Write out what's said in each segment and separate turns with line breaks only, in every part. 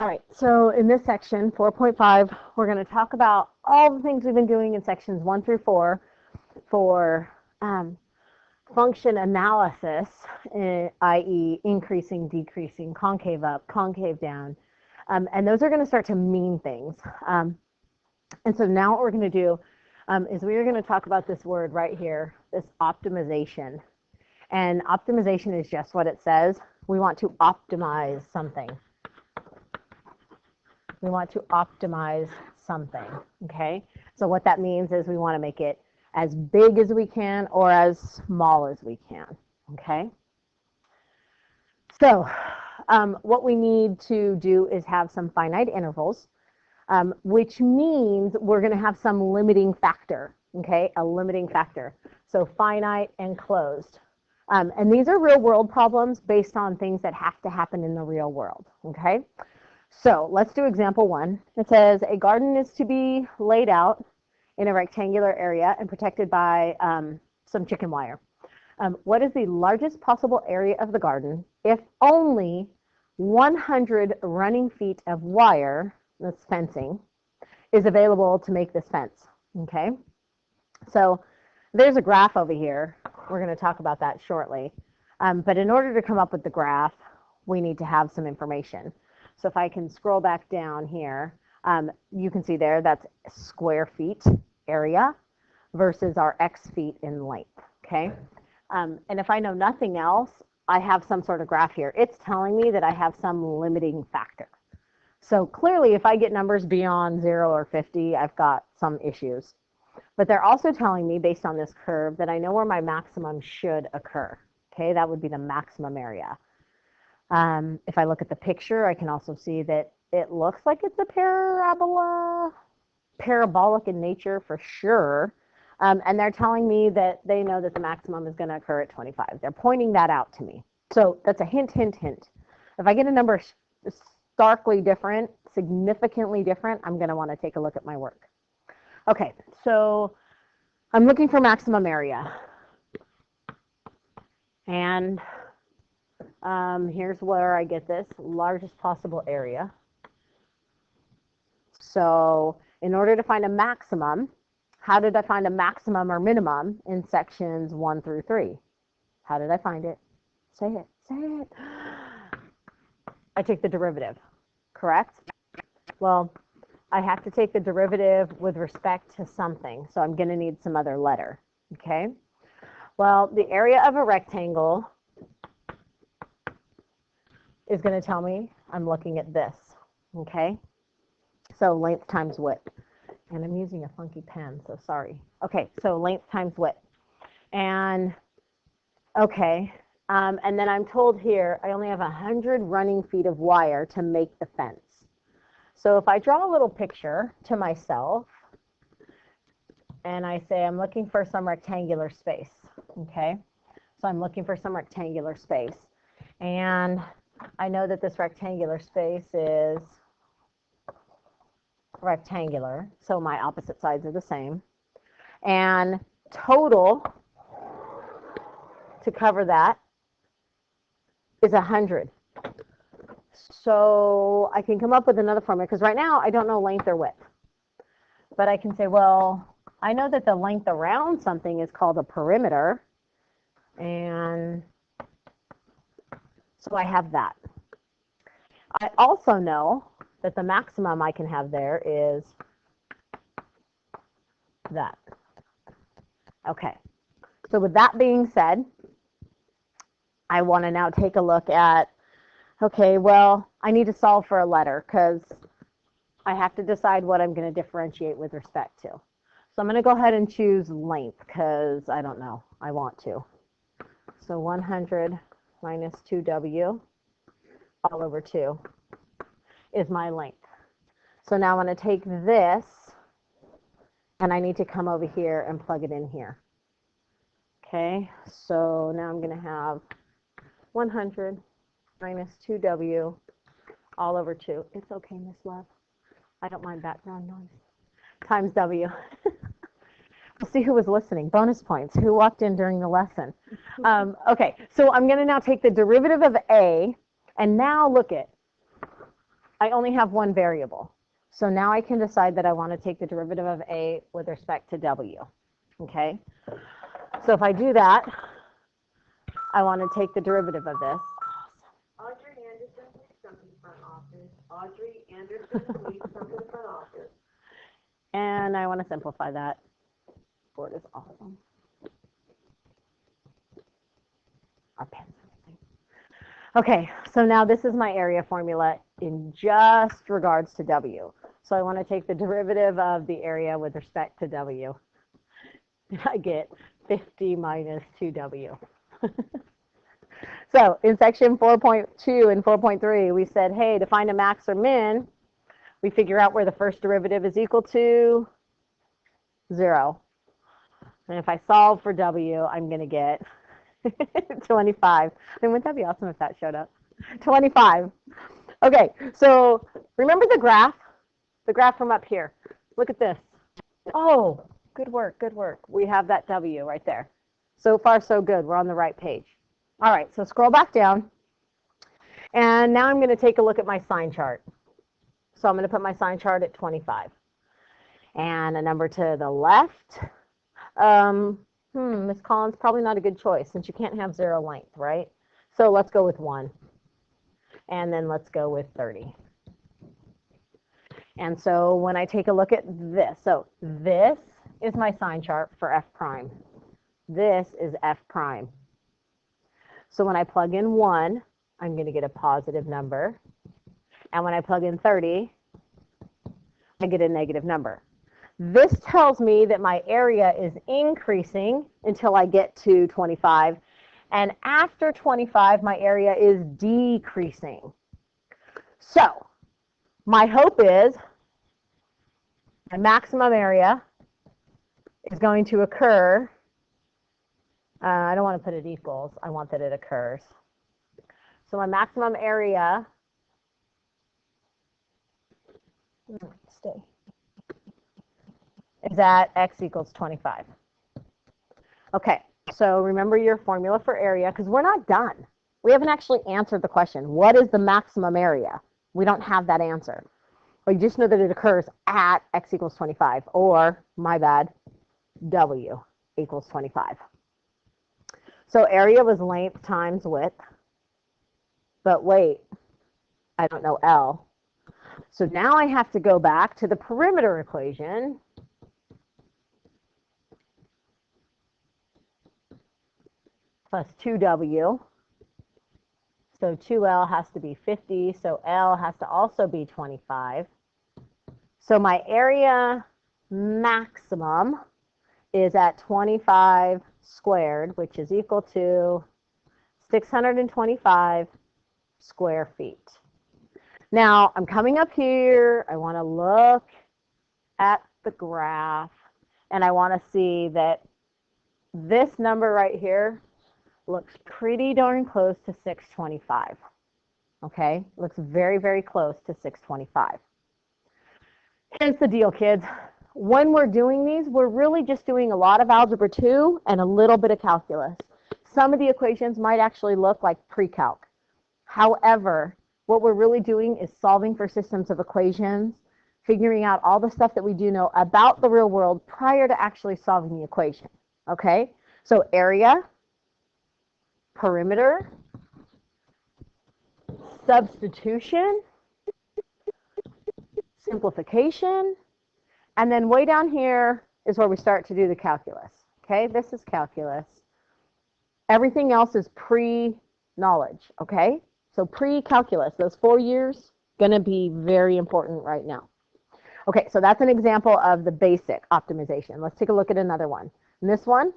All right, so in this section, 4.5, we're going to talk about all the things we've been doing in sections 1 through 4 for function analysis, i.e. increasing, decreasing, concave up, concave down. And those are going to start to mean things. And so now what we're going to do is we are going to talk about this word right here, this optimization. And optimization is just what it says. We want to optimize something. We want to optimize something, okay? So what that means is we want to make it as big as we can or as small as we can, okay? So what we need to do is have some finite intervals, which means we're going to have some limiting factor, okay? A limiting factor. So finite and closed. And these are real world problems based on things that have to happen in the real world, okay? So let's do example 1. It says a garden is to be laid out in a rectangular area and protected by some chicken wire. What is the largest possible area of the garden if only 100 running feet of wire, that's fencing, is available to make this fence? Okay, so there's a graph over here. We're going to talk about that shortly. But in order to come up with the graph, we need to have some information. So if I can scroll back down here, you can see there that's square feet area versus our x feet in length, okay? And if I know nothing else, I have some sort of graph here. It's telling me that I have some limiting factor. So clearly, if I get numbers beyond 0 or 50, I've got some issues. But they're also telling me, based on this curve, that I know where my maximum should occur, okay? That would be the maximum area. If I look at the picture, I can also see that it looks like it's a parabolic in nature for sure. And they're telling me that they know that the maximum is going to occur at 25. They're pointing that out to me. So that's a hint, hint, hint. If I get a number starkly different, significantly different, I'm going to want to take a look at my work. Okay, so I'm looking for maximum area. And here's where I get this largest possible area. So in order to find a maximum, how did I find a maximum or minimum in sections 1 through 3? How did I find it? Say it, say it. I take the derivative, correct? Well, I have to take the derivative with respect to something, so I'm going to need some other letter, okay? Well, the area of a rectangle is going to tell me I'm looking at this, okay? So length times width. And I'm using a funky pen, so sorry. Okay, so length times width. And, okay, and then I'm told here I only have 100 running feet of wire to make the fence. So if I draw a little picture to myself, and I say I'm looking for some rectangular space, okay? So I'm looking for some rectangular space. And I know that this rectangular space is rectangular, so my opposite sides are the same. And total to cover that is 100. So I can come up with another formula, because right now I don't know length or width. But I can say, well, I know that the length around something is called a perimeter. And so I have that. I also know that the maximum I can have there is that. Okay, so with that being said, I want to now take a look at, okay, well, I need to solve for a letter because I have to decide what I'm going to differentiate with respect to. So I'm going to go ahead and choose length because I don't know, I want to. So 100 minus 2w all over 2 is my length. So now I'm going to take this and I need to come over here and plug it in here. Okay, so now I'm going to have 100 minus 2w all over 2. It's okay, Miss Love. I don't mind background noise. Times w. We'll see who was listening. Bonus points. Who walked in during the lesson? Okay, so I'm going to now take the derivative of a, and now look at, I only have one variable. So now I can decide that I want to take the derivative of A with respect to W. Okay? So if I do that, I want to take the derivative of this.
Audrey Anderson, please come to the front office. Audrey Anderson, please come to the front office.
And I want to simplify that. Board is awesome. Our pen's amazing. Okay, so now this is my area formula in just regards to W. So I want to take the derivative of the area with respect to W. And I get 50 minus 2W. So in section 4.2 and 4.3, we said, hey, to find a max or min, we figure out where the first derivative is equal to 0. And if I solve for W, I'm going to get 25. And wouldn't that be awesome if that showed up? 25. Okay, so remember the graph? The graph from up here. Look at this. Oh, good work, good work. We have that W right there. So far, so good. We're on the right page. All right, so scroll back down. And now I'm going to take a look at my sign chart. So I'm going to put my sign chart at 25. And a number to the left. Miss Collins, probably not a good choice since you can't have 0 length, right? So let's go with 1. And then let's go with 30. And so when I take a look at this, so this is my sign chart for F prime. This is F prime. So when I plug in 1, I'm going to get a positive number. And when I plug in 30, I get a negative number. This tells me that my area is increasing until I get to 25. And after 25, my area is decreasing. So my hope is my maximum area is going to occur. I don't want to put it equals. I want that it occurs. So my maximum area, is at x equals 25. Okay, so remember your formula for area, because we're not done. We haven't actually answered the question. What is the maximum area? We don't have that answer. But you just know that it occurs at x equals 25, or, my bad, W equals 25. So area was length times width. But wait, I don't know L. So now I have to go back to the perimeter equation. Plus 2W. So 2L has to be 50, so L has to also be 25. So my area maximum is at 25 squared, which is equal to 625 square feet. Now, I'm coming up here. I want to look at the graph, and I want to see that this number right here looks pretty darn close to 625. Okay, looks very, very close to 625. Here's the deal, kids. When we're doing these, we're really just doing a lot of algebra 2 and a little bit of calculus. Some of the equations might actually look like pre-calc. However, what we're really doing is solving for systems of equations, figuring out all the stuff that we do know about the real world prior to actually solving the equation. Okay, so area, perimeter, substitution, simplification, and then way down here is where we start to do the calculus. Okay, this is calculus. Everything else is pre-knowledge, okay? So pre-calculus, those 4 years, going to be very important right now. Okay, so that's an example of the basic optimization. Let's take a look at another one. In this one,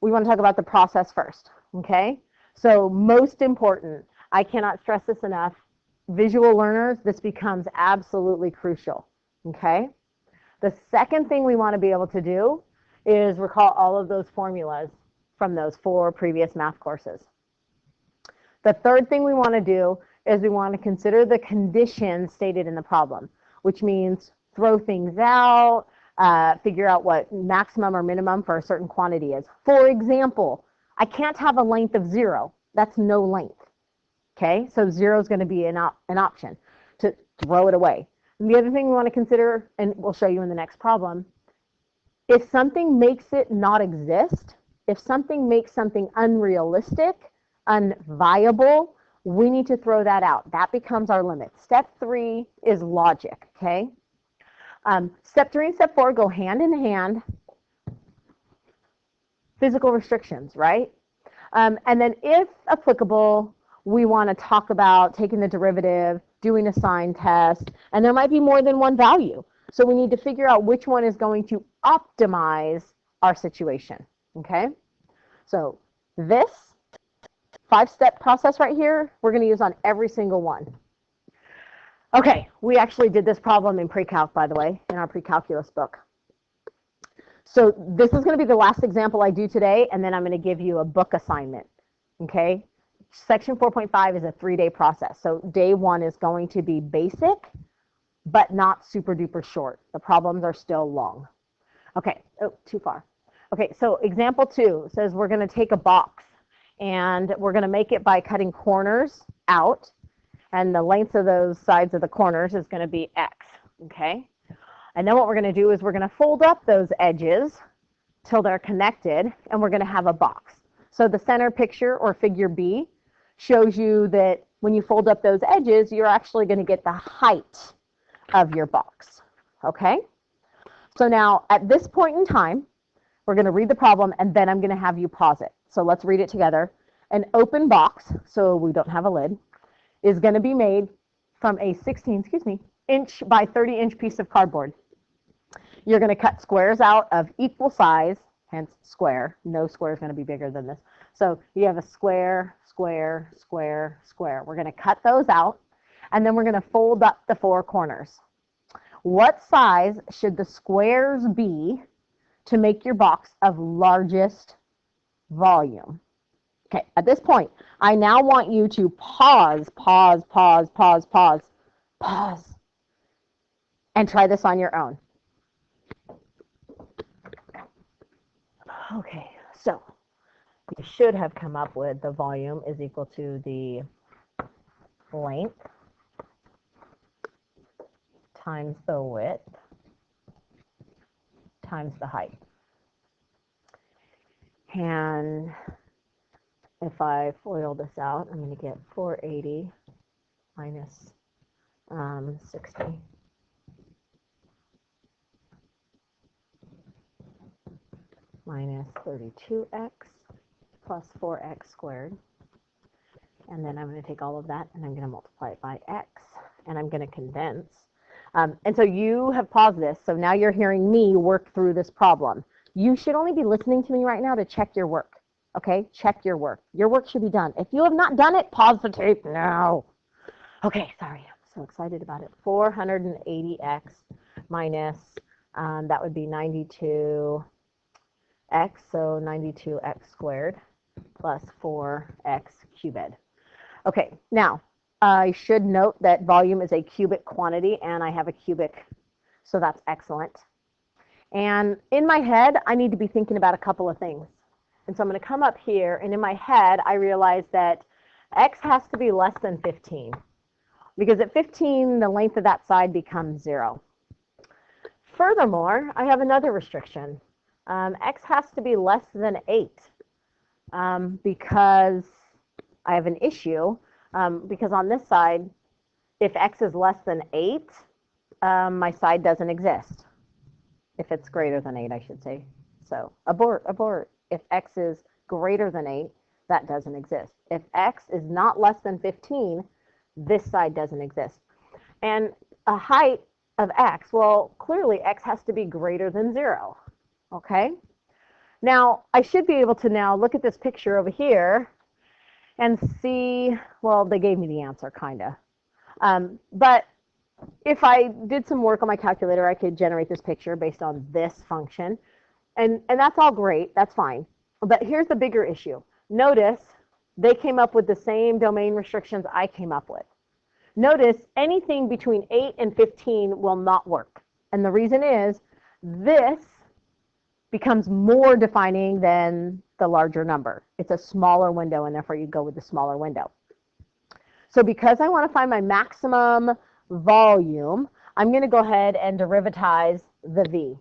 we want to talk about the process first, okay? So most important, I cannot stress this enough, visual learners, this becomes absolutely crucial, okay? The second thing we want to be able to do is recall all of those formulas from those 4 previous math courses. The third thing we want to do is we want to consider the conditions stated in the problem, which means throw things out, figure out what maximum or minimum for a certain quantity is. For example, I can't have a length of 0. That's no length. Okay, so 0 is going to be an option to throw it away. And the other thing we want to consider, and we'll show you in the next problem, if something makes it not exist, if something makes something unrealistic, unviable, we need to throw that out. That becomes our limit. Step 3 is logic, okay? Step 3 and step 4 go hand in hand. Physical restrictions, right? And then if applicable, we want to talk about taking the derivative, doing a sign test, and there might be more than one value. So we need to figure out which one is going to optimize our situation, okay? So this 5-step process right here, we're going to use on every single one. Okay, we actually did this problem in pre-calc, by the way, in our pre-calculus book. So this is going to be the last example I do today, and then I'm going to give you a book assignment, okay? Section 4.5 is a 3-day process. So day 1 is going to be basic, but not super duper short. The problems are still long. Okay, oh, too far. Okay, so example 2 says we're going to take a box, and we're going to make it by cutting corners out, and the length of those sides of the corners is going to be X, okay? And then what we're going to do is we're going to fold up those edges till they're connected, and we're going to have a box. So the center picture, or figure B, shows you that when you fold up those edges, you're actually going to get the height of your box, okay? So now, at this point in time, we're going to read the problem, and then I'm going to have you pause it. So let's read it together. An open box, so we don't have a lid, is going to be made from a 16, inch by 30-inch piece of cardboard. You're going to cut squares out of equal size, hence square. No square is going to be bigger than this. So you have a square, square, square, square. We're going to cut those out, and then we're going to fold up the 4 corners. What size should the squares be to make your box of largest volume? Okay, at this point, I now want you to pause, and try this on your own. Okay, so you should have come up with the volume is equal to the length times the width times the height. And if I FOIL this out, I'm going to get 480 minus 60 minus 32x plus 4x squared. And then I'm going to take all of that and I'm going to multiply it by x, and I'm going to condense. And so you have paused this, so now you're hearing me work through this problem. You should only be listening to me right now to check your work, okay? Check your work. Your work should be done. If you have not done it, pause the tape now. Okay, sorry, I'm so excited about it. 480x minus, that would be 92x, so 92x squared plus 4x cubed. Okay, now, I should note that volume is a cubic quantity, and I have a cubic, so that's excellent. And in my head, I need to be thinking about a couple of things. And so I'm going to come up here, and in my head, I realize that x has to be less than 15, because at 15, the length of that side becomes 0. Furthermore, I have another restriction. X has to be less than 8, because I have an issue. Because on this side, if x is less than 8, my side doesn't exist. If it's greater than 8, I should say. So abort. If x is greater than 8, that doesn't exist. If x is not less than 15, this side doesn't exist. And a height of x, well, clearly x has to be greater than 0. Okay? Now, I should be able to now look at this picture over here and see, well, they gave me the answer, kind of. But if I did some work on my calculator, I could generate this picture based on this function. And that's all great. That's fine. But here's the bigger issue. Notice they came up with the same domain restrictions I came up with. Notice anything between 8 and 15 will not work. And the reason is this becomes more defining than the larger number. It's a smaller window, and therefore you go with the smaller window. So because I want to find my maximum volume, I'm going to go ahead and derivatize the V.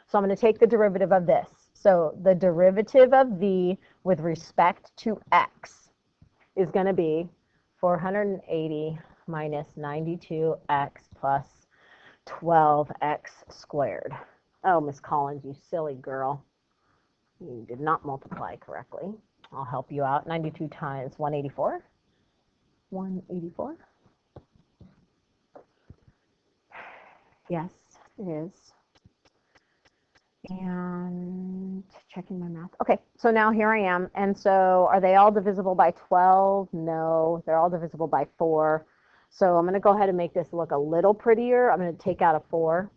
So I'm going to take the derivative of this. So the derivative of V with respect to X is going to be 480 minus 92X plus 12X squared. Oh, Miss Collins, you silly girl. You did not multiply correctly. I'll help you out. 92 times 184. 184. Yes, it is. And checking my math. Okay, so now here I am. And so are they all divisible by 12? No, they're all divisible by 4. So I'm going to go ahead and make this look a little prettier. I'm going to take out a 4.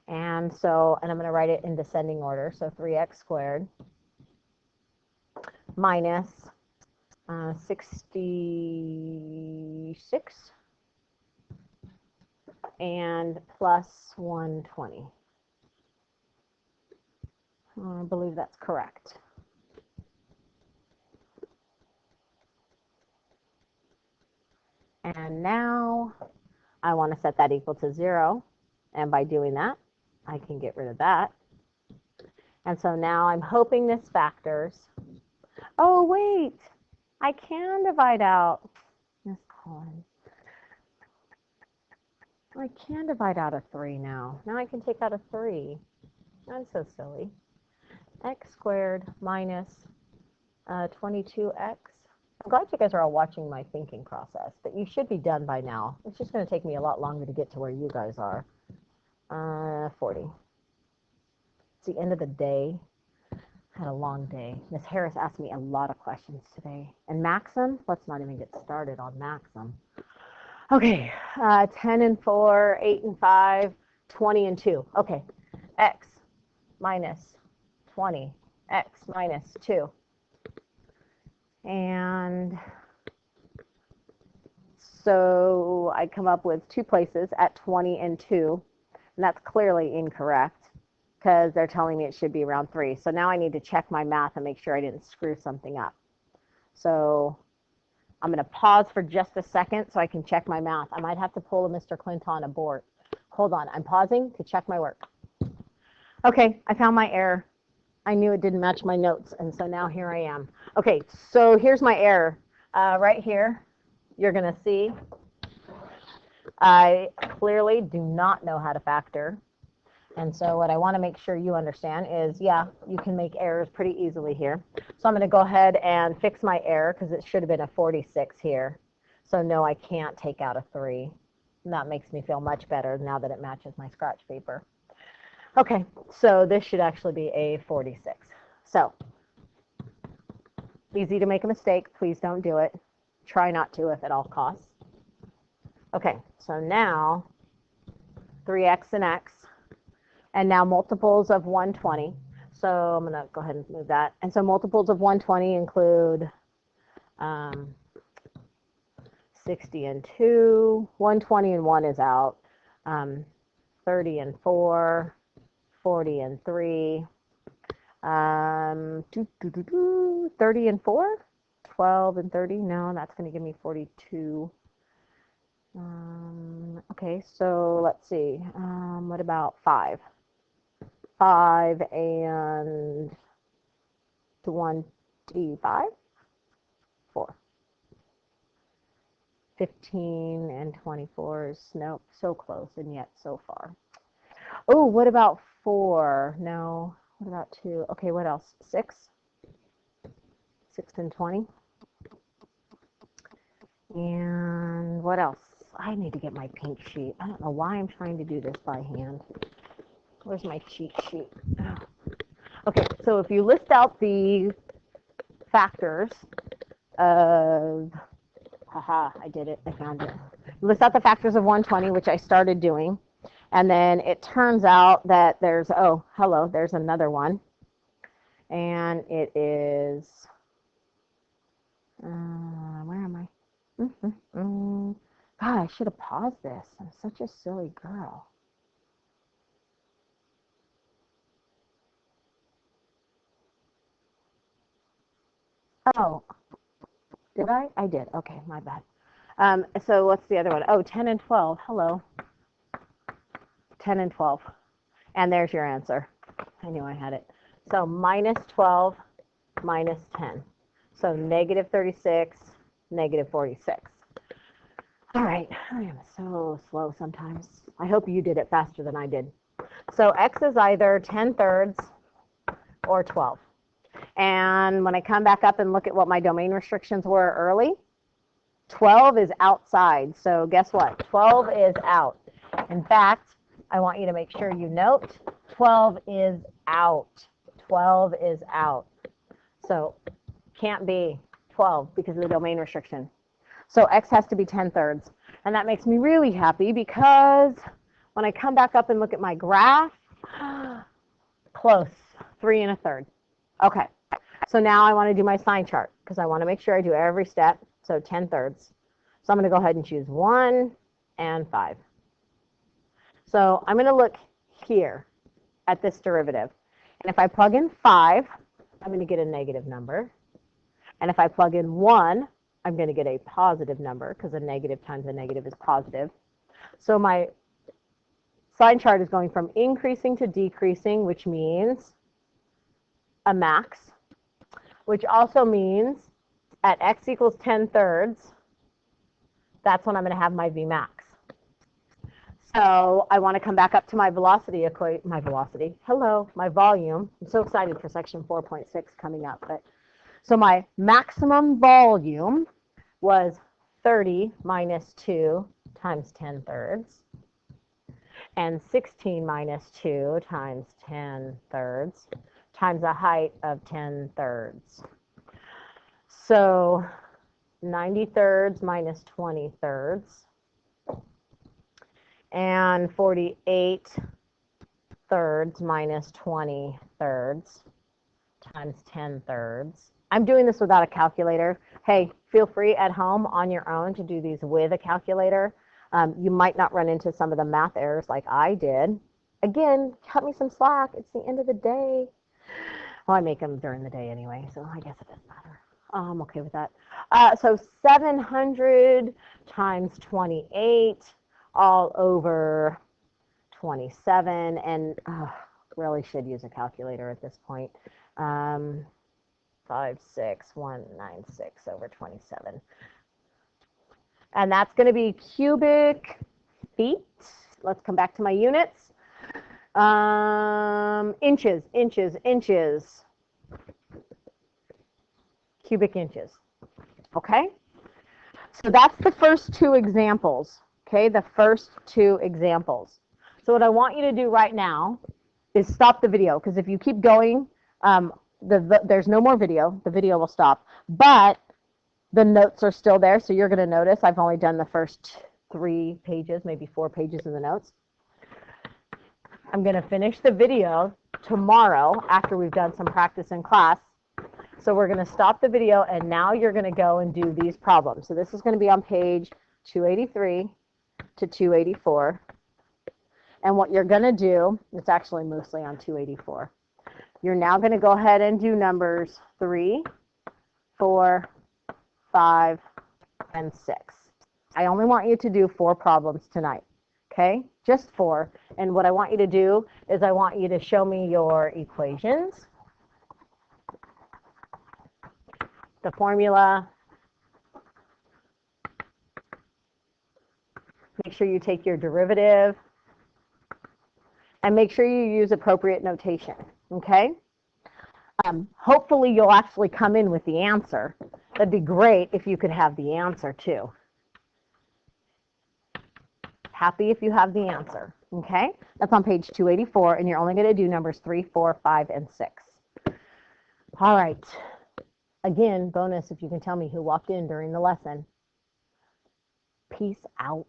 And I'm going to write it in descending order. So 3x squared minus 66 and plus 120. I believe that's correct. And now I want to set that equal to 0. And by doing that, I can get rid of that. And so now I'm hoping this factors. Oh, wait, I can divide out, Miss Collins. I can divide out a 3 now. Now I can take out a 3. I'm so silly. X squared minus 22x. I'm glad you guys are all watching my thinking process, but you should be done by now. It's just going to take me a lot longer to get to where you guys are. 40. It's the end of the day. I had a long day. Miss Harris asked me a lot of questions today. And Maxim, let's not even get started on Maxim. Okay, 10 and 4, 8 and 5, 20 and 2. Okay, x minus 20, x minus 2. And so I come up with 2 places at 20 and 2. And that's clearly incorrect because they're telling me it should be around 3. So now I need to check my math and make sure I didn't screw something up. So I'm going to pause for just a second so I can check my math. I might have to pull a Mr. Clinton aboard. Hold on. I'm pausing to check my work. Okay, I found my error. I knew it didn't match my notes, and so now here I am. Okay, so here's my error. Right here, you're going to see I clearly do not know how to factor. And so what I want to make sure you understand is, yeah, you can make errors pretty easily here. So I'm going to go ahead and fix my error because it should have been a 46 here. So no, I can't take out a 3. And that makes me feel much better now that it matches my scratch paper. Okay, so this should actually be a 46. So easy to make a mistake. Please don't do it. Try not to if at all costs. Okay, so now 3x and x. And now multiples of 120. So I'm going to go ahead and move that. And so multiples of 120 include 60 and 2, 120 and 1 is out, 30 and 4, 40 and 3, 30 and 4, 12 and 30. No, that's going to give me 42. Okay, so let's see. What about 5? 5 and 25? 4. 15 and 24 is, nope, so close and yet so far. Oh, what about 4? No. What about 2? Okay, what else? 6? 6 and 20. And what else? I need to get my pink sheet. I don't know why I'm trying to do this by hand. Where's my cheat sheet? Oh. Okay, so if you list out the factors of, haha, I did it, I found it. List out the factors of 120, which I started doing. And then it turns out that there's, oh, hello, there's another one. And it is, where am I? God, I should have paused this. I'm such a silly girl. Oh, Did I? I did. Okay, my bad. So what's the other one? Oh, 10 and 12. Hello. 10 and 12. And there's your answer. I knew I had it. So minus 12 minus 10. So negative 36, negative 46. All right, I am so slow sometimes. I hope you did it faster than I did. So x is either 10/3 or 12. And when I come back up and look at what my domain restrictions were early, 12 is outside. So guess what? 12 is out. In fact, I want you to make sure you note 12 is out. 12 is out. So can't be 12 because of the domain restriction. So x has to be 10/3. And that makes me really happy because when I come back up and look at my graph, close, 3 1/3. Okay, so now I want to do my sign chart because I want to make sure I do every step. So 10/3. So I'm going to go ahead and choose 1 and 5. So I'm going to look here at this derivative. And if I plug in 5, I'm going to get a negative number. And if I plug in 1, I'm going to get a positive number because a negative times a negative is positive. So my sign chart is going from increasing to decreasing, which means a max, which also means at x equals 10/3, that's when I'm going to have my Vmax. So I want to come back up to my velocity my volume. I'm so excited for section 4.6 coming up. So my maximum volume was 30 minus 2 times 10/3, and 16 minus 2 times 10/3 times a height of 10/3. So 90/3 minus 20/3, and 48/3 minus 20/3 times 10/3. I'm doing this without a calculator. Hey, feel free at home on your own to do these with a calculator. You might not run into some of the math errors like I did. Again, cut me some slack. It's the end of the day. Well, I make them during the day anyway, so I guess it doesn't matter. I'm okay with that. So 700 times 28 all over 27, and really should use a calculator at this point. 56196 over 27. And that's going to be cubic feet. Let's come back to my units. Inches. Cubic inches. Okay? So that's the first two examples. Okay, the first two examples. So what I want you to do right now is stop the video, because if you keep going, there's no more video. The video will stop. But the notes are still there, so you're going to notice I've only done the first 3 pages, maybe 4 pages of the notes. I'm going to finish the video tomorrow after we've done some practice in class. So we're going to stop the video, and now you're going to go and do these problems. So this is going to be on page 283 to 284. And what you're going to do, it's actually mostly on 284. You're now going to go ahead and do numbers 3, 4, 5, and 6. I only want you to do 4 problems tonight, okay? Just 4. And what I want you to do is I want you to show me your equations, the formula. Make sure you take your derivative, and make sure you use appropriate notation, okay? Hopefully you'll actually come in with the answer. That'd be great if you could have the answer too. Happy if you have the answer, okay? That's on page 284, and you're only going to do numbers 3, 4, 5, and 6. All right. Again, bonus if you can tell me who walked in during the lesson. Peace out.